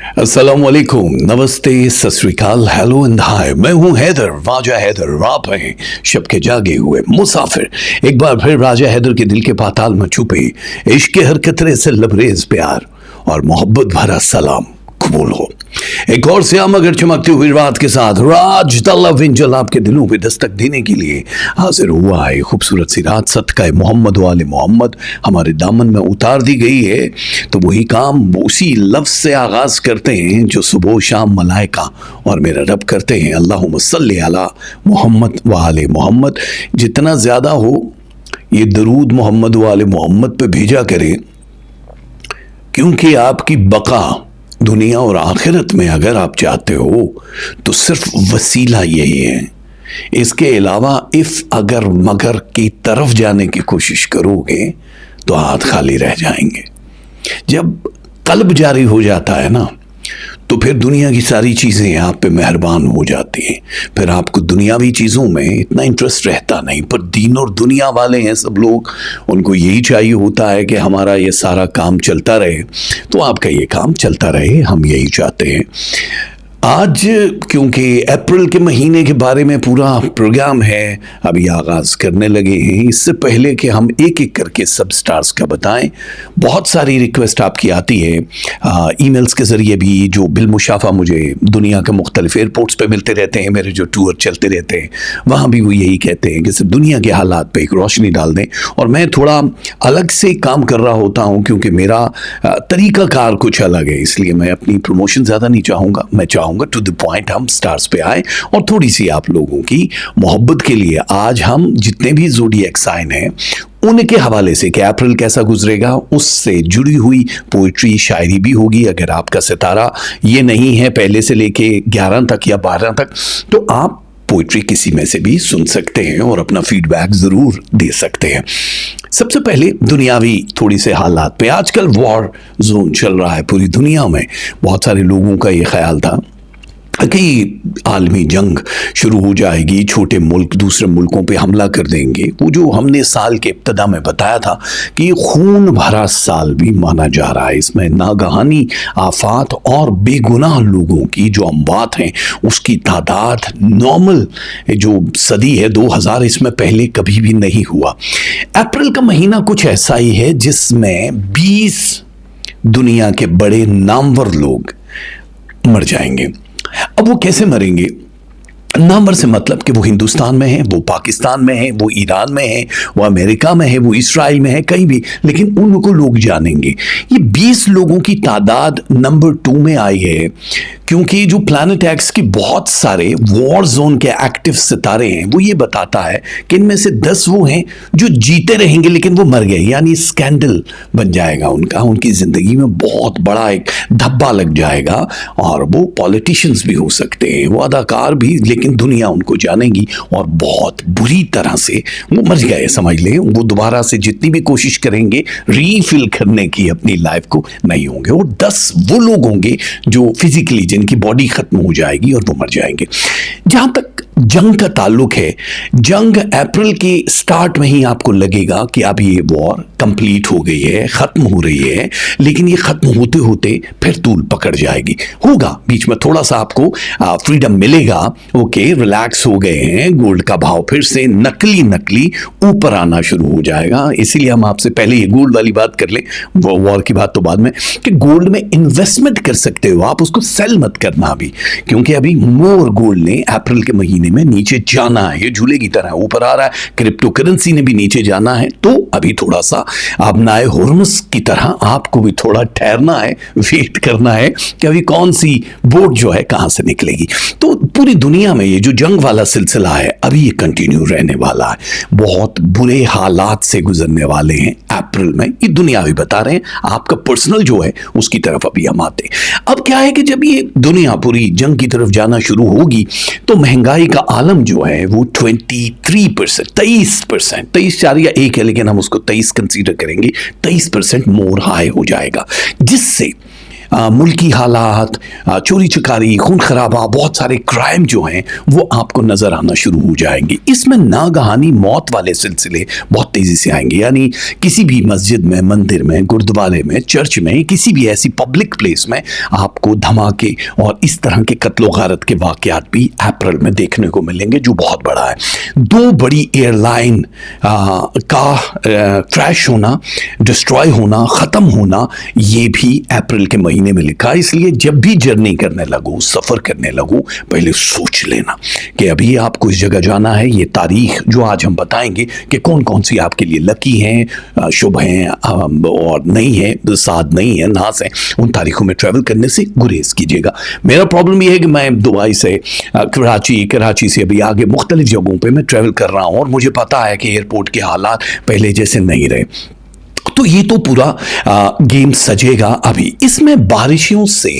अस्सलामुअलैकुम, नमस्ते, सत श्री अकाल, हेलो एंड हाय। मैं हूं हैदर, राजा हैदर। आप हैं शब के जागे हुए मुसाफिर। एक बार फिर राजा हैदर के दिल के पाताल में छुपे इश्क के हर कतरे से लबरेज प्यार और मोहब्बत भरा सलाम कबूल हो। एक और श्याम अगर चमकती हुई रात के साथ राज द लव एंजल आपके दिलों पे दस्तक देने के लिए हाजिर हुआ है। खूबसूरत सी रात सदका मोहम्मद वाले मोहम्मद हमारे दामन में उतार दी गई है। तो वही काम उसी लफ्ज से आगाज करते हैं जो सुबह शाम मलाइका और मेरा रब करते हैं। अल्लाहुम्मा सल्ली अला मोहम्मद वाले मोहम्मद। जितना ज्यादा हो ये दरूद मोहम्मद वाले मोहम्मद पे भेजा करें, क्योंकि आपकी बका दुनिया और आखिरत में अगर आप चाहते हो तो सिर्फ वसीला यही है। इसके अलावा इफ अगर मगर की तरफ जाने की कोशिश करोगे तो हाथ खाली रह जाएंगे। जब कल्ब जारी हो जाता है ना, तो फिर दुनिया की सारी चीज़ें आप पे मेहरबान हो जाती हैं। फिर आपको दुनियावी चीज़ों में इतना इंटरेस्ट रहता नहीं। पर दीन और दुनिया वाले हैं सब लोग, उनको यही चाहिए होता है कि हमारा ये सारा काम चलता रहे। तो आपका ये काम चलता रहे, हम यही चाहते हैं। आज क्योंकि अप्रैल के महीने के बारे में पूरा प्रोग्राम है, अभी आगाज़ करने लगे हैं। इससे पहले कि हम एक एक करके सब स्टार्स का बताएं, बहुत सारी रिक्वेस्ट आपकी आती है ईमेल्स के ज़रिए भी, जो बिलमुशाफा मुझे दुनिया के मुख्तलिफ एयरपोर्ट्स पे मिलते रहते हैं। मेरे जो टूर चलते रहते हैं वहाँ भी वो यही कहते हैं कि सिर्फ दुनिया के हालात पे एक रोशनी डाल दें। और मैं थोड़ा अलग से काम कर रहा होता हूँ, क्योंकि मेरा तरीक़ाकार कुछ अलग है, इसलिए मैं अपनी प्रमोशन ज़्यादा नहीं चाहूँगा। मैं चाहूँगा टू द पॉइंट हम स्टार्स पे आए और थोड़ी सी आप लोगों की मोहब्बत के लिए आज हम जितने भी ज़ोडिएक साइन हैं उनके हवाले से कि अप्रैल कैसा गुजरेगा उससे जुड़ी हुई पोइट्री शायरी भी होगी। अगर आपका सितारा ये नहीं है पहले से लेके 11 तक या 12 तक, तो आप पोइट्री किसी में से भी सुन सकते हैं और अपना फीडबैक ज़रूर दे सकते हैं। सबसे पहले दुनियावी थोड़ी से हालात पे। आजकल वॉर जोन चल रहा है पूरी दुनिया में। बहुत सारे लोगों का ये ख्याल था कि आलमी जंग शुरू हो जाएगी, छोटे मुल्क दूसरे मुल्कों पे हमला कर देंगे। वो जो हमने साल के इब्तदा में बताया था कि ये खून भरा साल भी माना जा रहा है। इसमें नागहानी आफात और बेगुनाह लोगों की जो अमवात हैं उसकी तादाद नॉर्मल जो सदी है 2000, इसमें पहले कभी भी नहीं हुआ। अप्रैल का महीना कुछ ऐसा ही है जिसमें 20 दुनिया के बड़े नामवर लोग मर जाएंगे। अब वो कैसे मरेंगे? नामवर से मतलब कि वो हिंदुस्तान में है, वो पाकिस्तान में है, वो ईरान में है, वो अमेरिका में है, वो इसराइल में है, कहीं भी, लेकिन उनको लोग जानेंगे। ये 20 लोगों की तादाद नंबर 2 में आई है, क्योंकि जो प्लैनेट एक्स की बहुत सारे वॉर जोन के एक्टिव सितारे हैं वो ये बताता है कि इनमें से 10 वो हैं जो जीते रहेंगे लेकिन वो मर गए, यानी स्कैंडल बन जाएगा उनका, उनकी ज़िंदगी में बहुत बड़ा एक धब्बा लग जाएगा। और वो पॉलिटिशियंस भी हो सकते हैं, वो अदाकार भी, लेकिन दुनिया उनको जानेगी और बहुत बुरी तरह से वो मर गए समझ लें। वो दोबारा से जितनी भी कोशिश करेंगे रीफिल करने की अपनी लाइफ को, नहीं होंगे। और 10 वो लोग होंगे जो फिजिकली जिनकी बॉडी खत्म हो जाएगी और वो मर जाएंगे। जहां तक जंग का ताल्लुक है, जंग अप्रैल के स्टार्ट में ही आपको लगेगा कि अब ये वॉर कंप्लीट हो गई है, खत्म हो रही है, लेकिन ये खत्म होते होते फिर तूल पकड़ जाएगी। होगा बीच में थोड़ा सा आपको फ्रीडम मिलेगा, ओके, रिलैक्स हो गए हैं, गोल्ड का भाव फिर से नकली ऊपर आना शुरू हो जाएगा। इसीलिए हम आपसे पहले ये गोल्ड वाली बात कर लें, वॉर की बात तो बाद में, कि गोल्ड में इन्वेस्टमेंट कर सकते हो आप, उसको सेल मत करना अभी, क्योंकि अभी मोर गोल्ड ने अप्रैल के महीने में नीचे जाना है, ये झूले की तरह ऊपर आ रहा है। क्रिप्टो करेंसी ने भी नीचे जाना है, तो अभी थोड़ा सा आबनाए हुर्मुज़ की तरह आपको भी थोड़ा ठहरना है, वेट करना है कि अभी कौन सी बोट जो है कहां से निकलेगी। तो पूरी दुनिया में ये जो जंग वाला सिलसिला है अभी ये कंटिन्यू रहने वाला है। बहुत बुरे हालात से गुजरने वाले हैं अप्रैल में, ये दुनिया भी बता रहे हैं। आपका पर्सनल जो है उसकी तरफ अभी हम आते हैं। अब क्या है कि जब ये दुनिया पूरी जंग की तरफ जाना शुरू होगी तो महंगाई का आलम जो है वो 23%, 23%, 4 या 1 है, लेकिन हम उसको 23 कंसीडर करेंगे, 23% मोर हाई हो जाएगा, जिससे मुल्की हालात, चोरी चकारी, खून खराबा, बहुत सारे क्राइम जो हैं वो आपको नज़र आना शुरू हो जाएंगे। इसमें नागहानी मौत वाले सिलसिले बहुत तेज़ी से आएंगे, यानी किसी भी मस्जिद में, मंदिर में, गुरुद्वारे में, चर्च में, किसी भी ऐसी पब्लिक प्लेस में आपको धमाके और इस तरह के कत्लो गारत के वाक़यात भी अप्रैल में देखने को मिलेंगे, जो बहुत बड़ा है। 2 बड़ी एयरलाइन का क्रैश होना, डिस्ट्रॉय होना, ख़त्म होना, ये भी अप्रैल के महीने में लिखा है। इसलिए जब भी जर्नी करने लगो, सफ़र करने लगो, पहले सोच लेना कि अभी आपको इस जगह जाना है। ये तारीख जो आज हम बताएंगे कि कौन कौन सी आपके लिए लकी हैं, शुभ हैं और नहीं है, साथ नहीं है, नास है, उन तारीखों में ट्रैवल करने से गुरेज कीजिएगा। मेरा प्रॉब्लम ये है कि मैं दुबई से कराची से अभी आगे मुख्तलिफ जगहों पे मैं ट्रैवल कर रहा हूँ और मुझे पता है कि एयरपोर्ट के हालात पहले जैसे नहीं रहे। तो ये तो पूरा गेम सजेगा अभी। इसमें बारिशों से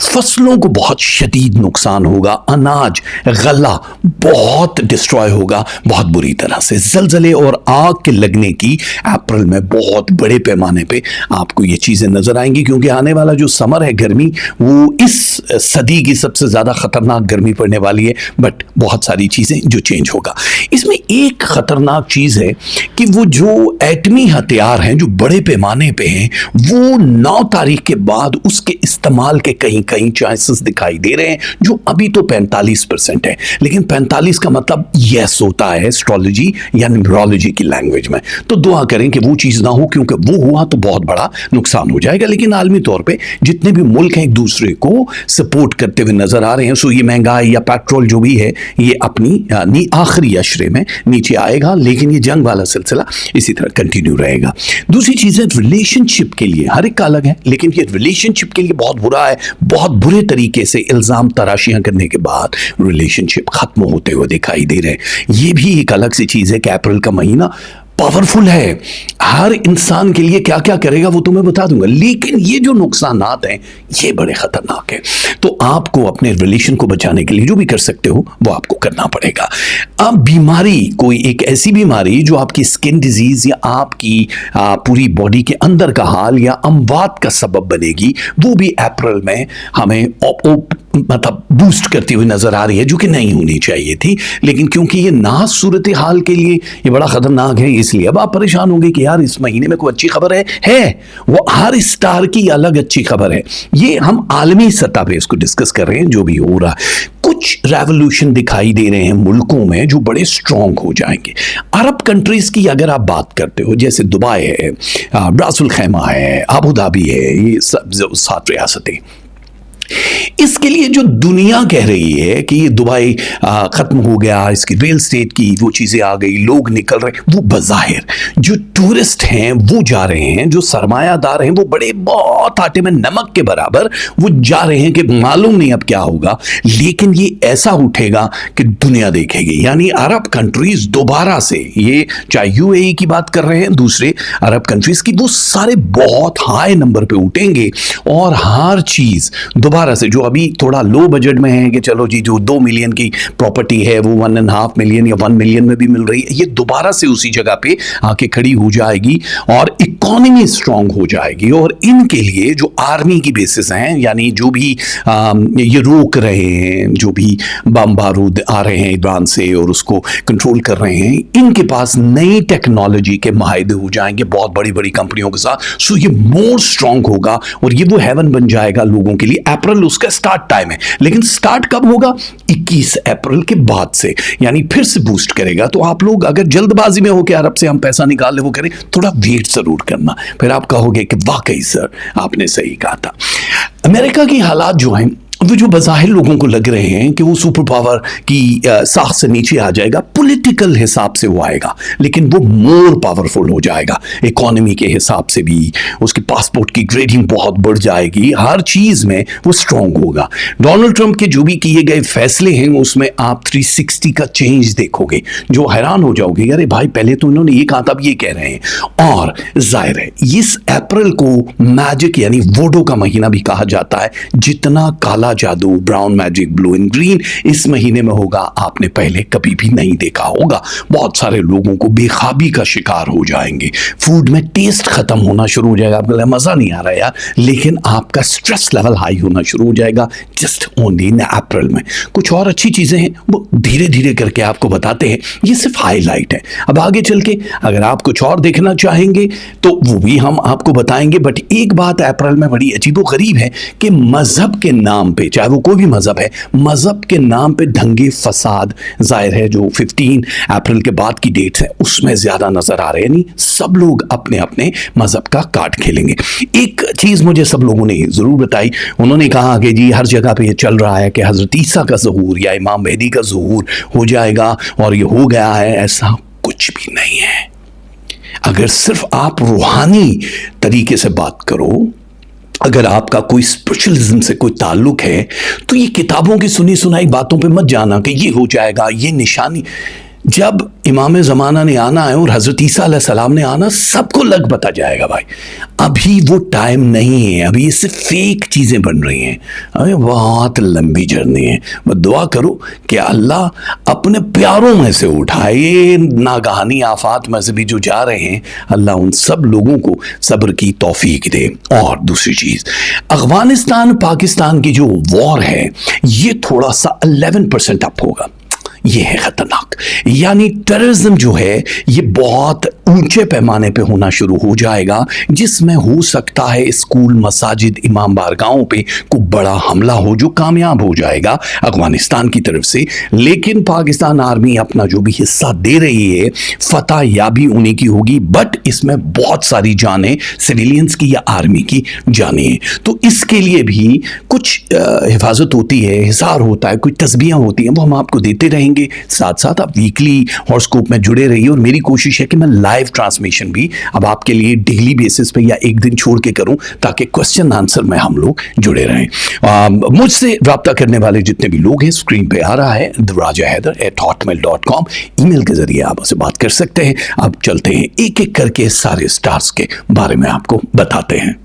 फसलों को बहुत शदीद नुकसान होगा, अनाज गला बहुत डिस्ट्रॉय होगा बहुत बुरी तरह से। जलजले और आग के लगने की अप्रैल में बहुत बड़े पैमाने पे आपको ये चीज़ें नज़र आएंगी, क्योंकि आने वाला जो समर है, गर्मी, वो इस सदी की सबसे ज़्यादा ख़तरनाक गर्मी पड़ने वाली है। बट बहुत सारी चीज़ें जो चेंज होगा। इसमें एक ख़तरनाक चीज़ है कि वो जो एटमी हथियार हैं जो बड़े पैमाने पे हैं, वो 9 तारीख के बाद उसके इस्तेमाल के कहीं कहीं चांसेस दिखाई दे रहे हैं, जो अभी तो 45% है। लेकिन 45 का मतलब यस होता है एस्ट्रोलॉजी या न्यूमरोलॉजी की लैंग्वेज में। तो दुआ करें कि वो चीज़ ना हो, क्योंकि वो हुआ तो बहुत बड़ा नुकसान हो जाएगा। लेकिन आलमी तौर पे जितने भी मुल्क हैं एक दूसरे को सपोर्ट करते हुए नजर आ रहे हैं। सो ये महंगाई या पेट्रोल जो भी है, ये अपनी आखिरी अशरे में नीचे आएगा, लेकिन ये जंग वाला सिलसिला इसी तरह कंटिन्यू रहेगा। दूसरी चीज़ें रिलेशनशिप के लिए हर एक का अलग है, लेकिन ये रिलेशनशिप के लिए बहुत बुरा है। बहुत बुरे तरीके से इल्ज़ाम तराशियां करने के बाद रिलेशनशिप खत्म होते हुए दिखाई दे रहे हैं। ये भी एक अलग सी चीज़ है कि अप्रैल का महीना पावरफुल है। हर इंसान के लिए क्या क्या करेगा वो तो मैं बता दूंगा, लेकिन ये जो नुकसानात हैं ये बड़े खतरनाक हैं। तो आपको अपने रिलेशन को बचाने के लिए जो भी कर सकते हो वो आपको करना पड़ेगा। अब बीमारी, कोई एक ऐसी बीमारी जो आपकी स्किन डिजीज या आपकी पूरी बॉडी के अंदर का हाल या अमवात का सबब बनेगी, वो भी अप्रैल में हमें मतलब बूस्ट करती हुई नजर आ रही है, जो कि नहीं होनी चाहिए थी। लेकिन क्योंकि ये नाज सूरत हाल के लिए ये बड़ा खतरनाक है, इसलिए अब आप परेशान होंगे कि यार इस महीने में कोई अच्छी खबर है। वो हर स्टार की अलग अच्छी खबर है। ये हम आलमी सतह पे इसको डिस्कस कर रहे हैं जो भी हो रहा है। कुछ रेवोल्यूशन दिखाई दे रहे हैं मुल्कों में जो बड़े स्ट्रॉन्ग हो जाएंगे। अरब कंट्रीज की अगर आप बात करते हो, जैसे दुबई है, रासुल खैमा है, अबू धाबी है, ये सब 7 रियासतें, इसके लिए जो दुनिया कह रही है कि ये दुबई ख़त्म हो गया, इसकी रियल स्टेट की वो चीज़ें आ गई, लोग निकल रहे, वो बज़ाहिर जो टूरिस्ट हैं वो जा रहे हैं, जो सरमायादार हैं वो बड़े बहुत आटे में नमक के बराबर वो जा रहे हैं कि मालूम नहीं अब क्या होगा, लेकिन ये ऐसा उठेगा कि दुनिया देखेगी। यानी अरब कंट्रीज़ दोबारा से, ये चाहे यूएई की बात कर रहे हैं, दूसरे अरब कंट्रीज़ की, वो सारे बहुत हाई नंबर पे उठेंगे और हर चीज़ दोबारा से, जो अभी थोड़ा लो बजट में है कि चलो जी जो 2 मिलियन की प्रॉपर्टी है वो 1.5 मिलियन या 1 मिलियन में भी मिल रही है, ये दोबारा से उसी जगह पे आके खड़ी हो जाएगी और इकोनॉमी स्ट्रांग हो जाएगी। और इनके लिए जो आर्मी की बेसिस हैं, यानी जो भी ये रोक रहे हैं, जो भी बम बारूद आ रहे हैं ईरान से और उसको कंट्रोल कर रहे हैं, इनके पास नई टेक्नोलॉजी के माहिदे हो जाएंगे बहुत बड़ी बड़ी कंपनियों के साथ। सो ये मोर स्ट्रांग होगा और ये वो हेवन बन जाएगा लोगों के लिए। अप्रैल उसका स्टार्ट टाइम है, लेकिन स्टार्ट कब होगा? 21 अप्रैल के बाद से, यानी फिर से बूस्ट करेगा। तो आप लोग अगर जल्दबाजी में हो कि अरब से हम पैसा निकाल ले, वो करें, थोड़ा वेट जरूर करना, फिर आप कहोगे कि वाकई सर आपने सही कहा था। अमेरिका की हालात जो हैं वो जो बज़ाहिर लोगों को लग रहे हैं कि वो सुपर पावर की साख से नीचे आ जाएगा, पॉलिटिकल हिसाब से वो आएगा, लेकिन वो मोर पावरफुल हो जाएगा। इकोनॉमी के हिसाब से भी उसके पासपोर्ट की ग्रेडिंग बहुत बढ़ जाएगी, हर चीज़ में वो स्ट्रॉन्ग होगा। डोनाल्ड ट्रंप के जो भी किए गए फैसले हैं उसमें आप 360 का चेंज देखोगे, जो हैरान हो जाओगे, अरे भाई पहले तो इन्होंने ये कहा था, अब ये कह रहे हैं। और जाहिर है इस अप्रैल को मैजिक यानी वोडो का महीना भी कहा जाता है। जितना काला काला जादू, brown magic, blue and green इस महीने में होगा, आपने पहले कभी भी नहीं देखा होगा। बहुत सारे लोगों को बेखाबी का शिकार हो जाएंगे, फूड में टेस्ट खत्म होना शुरू हो जाएगा, आपको मज़ा नहीं आ रहा यार, लेकिन आपका स्ट्रेस लेवल हाई होना शुरू हो जाएगा जस्ट ओनली इन अप्रैल में। कुछ और अच्छी चीज़ें हैं वो धीरे धीरे करके आपको बताते हैं, ये सिर्फ हाईलाइट है। अब आगे चल के अगर आप कुछ और देखना चाहेंगे तो वो भी हम आपको बताएंगे। बट एक बात अप्रैल में बड़ी अजीबो गरीब है कि मजहब के नाम पे, चाहे वो कोई भी मजहब है, मजहब के नाम पे दंगे फसाद जाहिर है जो 15 अप्रैल के बाद की डेट्स है उसमें ज्यादा नजर आ रहे हैं। नहीं, सब लोग अपने अपने मजहब का कार्ड खेलेंगे। एक चीज मुझे सब लोगों ने जरूर बताई, उन्होंने कहा कि जी हर जगह पे ये चल रहा है कि हजरत ईसा का ज़हूर या इमाम मेहदी का ज़हूर हो जाएगा और ये हो गया है। ऐसा कुछ भी नहीं है। अगर सिर्फ आप रूहानी तरीके से बात करो, अगर आपका कोई स्पिरिचुअलिज्म से कोई ताल्लुक है, तो ये किताबों की सुनी सुनाई बातों पे मत जाना कि ये हो जाएगा, ये निशानी। जब इमाम ज़माना ने आना है और हज़रत ईसा अलैहिस्सलाम ने आना, सबको लग पता जाएगा भाई। अभी वो टाइम नहीं है, अभी ये सिर्फ फेक चीज़ें बन रही हैं। अरे बहुत लंबी जर्नी है। मैं दुआ करूँ कि अल्लाह अपने प्यारों में से उठाए, ये नागहानी आफात में से भी जो जा रहे हैं, अल्लाह उन सब लोगों को सब्र की तौफीक दे। और दूसरी चीज़, अफगानिस्तान पाकिस्तान की जो वॉर है ये थोड़ा सा 11% अप होगा। ये है खतरनाक, यानी टेररिज्म जो है ये बहुत ऊंचे पैमाने पे होना शुरू हो जाएगा, जिसमें हो सकता है स्कूल, मसाजिद, इमाम बारगाहों पे कोई बड़ा हमला हो जो कामयाब हो जाएगा अफगानिस्तान की तरफ से। लेकिन पाकिस्तान आर्मी अपना जो भी हिस्सा दे रही है, फतह याबी उन्हीं की होगी, बट इसमें बहुत सारी जानें सिविलियंस की या आर्मी की जानें हैं। तो इसके लिए भी कुछ हिफाजत होती है, हिसार होता है, कुछ तस्बीहां होती हैं, वो हम आपको देते रहेंगे। साथ साथ आप वीकली हॉरोस्कोप में जुड़े रहिए और मेरी कोशिश है कि मैं लाइव ट्रांसमिशन भी अब आपके लिए डेली बेसिस पे या एक दिन छोड़ के करूं, ताकि क्वेश्चन आंसर में हम लोग जुड़े रहें। मुझसे रब्ता करने वाले जितने भी लोग हैं, स्क्रीन पे आ रहा है rajaheather@hotmail.com, ईमेल के जरिए आप उससे बात कर सकते हैं। अब चलते हैं एक एक करके सारे स्टार्स के बारे में आपको बताते हैं।